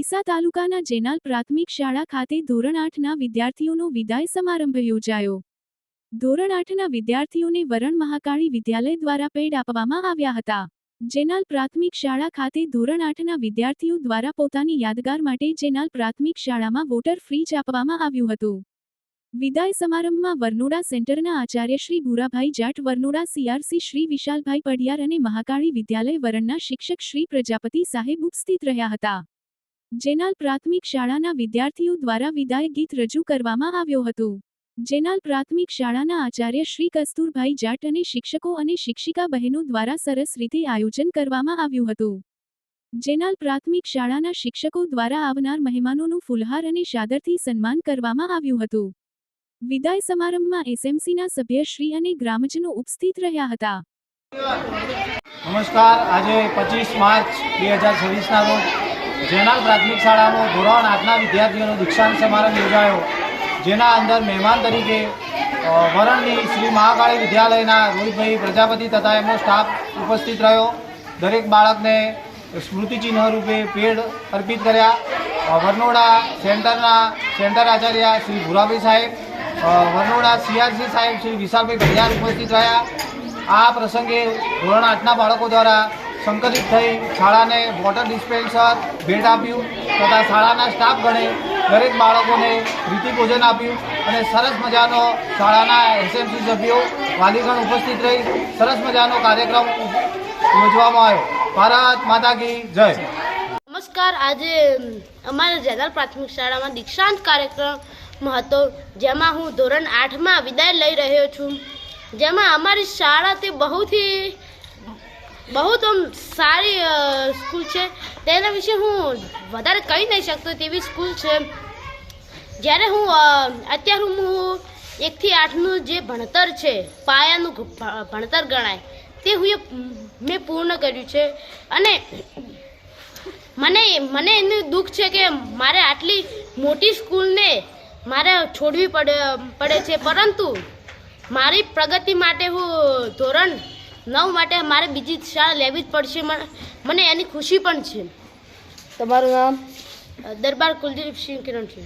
ડીસા તાલુકાના જેનાલ પ્રાથમિક શાળા ખાતે ધોરણ 8ના વિદ્યાર્થીઓનો વિદાય સમારંભ યોજાયો। ધોરણ 8ના વિદ્યાર્થીઓને વરણ મહાકાળી વિદ્યાલય દ્વારા પેડ આપવામાં આવ્યા હતા। જેનાલ પ્રાથમિક શાળા ખાતે ધોરણ 8ના વિદ્યાર્થીઓ દ્વારા પોતાની યાદગાર માટે જેનાલ પ્રાથમિક શાળામાં વોટર ફ્રીજ આપવામાં આવ્યું હતું। વિદાય સમારંભમાં વરનોડા સેન્ટરના આચાર્ય શ્રી ભૂરાભાઈ જાટ, વરનોડા સીઆરસી શ્રી વિશાલભાઈ પડિયાર અને મહાકાળી વિદ્યાલય વરણના શિક્ષક શ્રી પ્રજાપતિ સાહેબ ઉપસ્થિત રહ્યા હતા। જેનાલ પ્રાથમિક શાળાના વિદ્યાર્થીઓ દ્વારા વિદાય ગીત રજૂ કરવામાં આવ્યો હતો। જેનાલ પ્રાથમિક શાળાના આચાર્ય શ્રી કસ્તુરભાઈ જાટ અને શિક્ષકો અને શિક્ષિકા બહેનો દ્વારા સરસ રીતે આયોજન કરવામાં આવ્યું હતું। જેનાલ પ્રાથમિક શાળાના શિક્ષકો દ્વારા આવનાર મહેમાનોનું ફૂલહાર અને શાદરથી સન્માન કરવામાં આવ્યું હતું। વિદાય સમારંભમાં એસએમસીના સભ્યશ્રી અને ગ્રામજનો ઉપસ્થિત રહ્યા હતા। નમસ્કાર, આજે 25 માર્ચ 2026ના રોજ જેનાલ પ્રાથમિક શાળામાં ધોરણ 8ના વિદ્યાર્થીઓનો દીક્ષાંત સમારંભ યોજાયો, જેના અંદર મહેમાન તરીકે વરણની શ્રી મહાકાળી વિદ્યાલયના રોહિતભાઈ પ્રજાપતિ તથા એમનો સ્ટાફ ઉપસ્થિત રહ્યો। દરેક બાળકને સ્મૃતિચિહ્ન રૂપે પેડ અર્પિત કર્યા। વરનોડા સેન્ટર આચાર્ય શ્રી ભૂરાભાઈ સાહેબ, વરનોડા સીઆરસી સાહેબ શ્રી વિશાલભાઈ પડિયાર ઉપસ્થિત રહ્યા। આ પ્રસંગે ધોરણ 8ના બાળકો દ્વારા સંકલિત થઈ શાળાને વોટર ડિસ્પેન્સર ભેટ આપ્યું તથા શાળાના સ્ટાફગણે દરેક બાળકોને પ્રીતિ ભોજન આપ્યું અને સરસ મજાનો શાળાના એસએમસી સભ્યો વાલીગણ ઉપસ્થિત રહી સરસ મજાનો કાર્યક્રમ યોજવામાં આવ્યો। ભારત માતા કી જય। નમસ્કાર, આજે અમારા જેનાલ પ્રાથમિક શાળામાં દીક્ષાંત કાર્યક્રમ હતો, જેમાં હું ધોરણ 8માં વિદાય લઈ રહ્યો છું। જેમાં અમારી શાળા તે બહુ સારી સ્કૂલ છે, તેના વિશે હું વધારે કહી નહીં શકતો તેવી સ્કૂલ છે। જ્યારે અત્યારે હું 1 થી 8નું જે ભણતર છે, પાયાનું ભણતર ગણાય તે મેં પૂર્ણ કર્યું છે અને મને એનું દુઃખ છે કે મારે આટલી મોટી સ્કૂલને મારે છોડવી પડે છે, પરંતુ મારી પ્રગતિ માટે હું ધોરણ 9 માટે મારે બીજી શાળા લેવી જ પડશે। મને એની ખુશી પણ છે। તમારું નામ? દરબાર કુલદીપસિંહ કિરણ છે।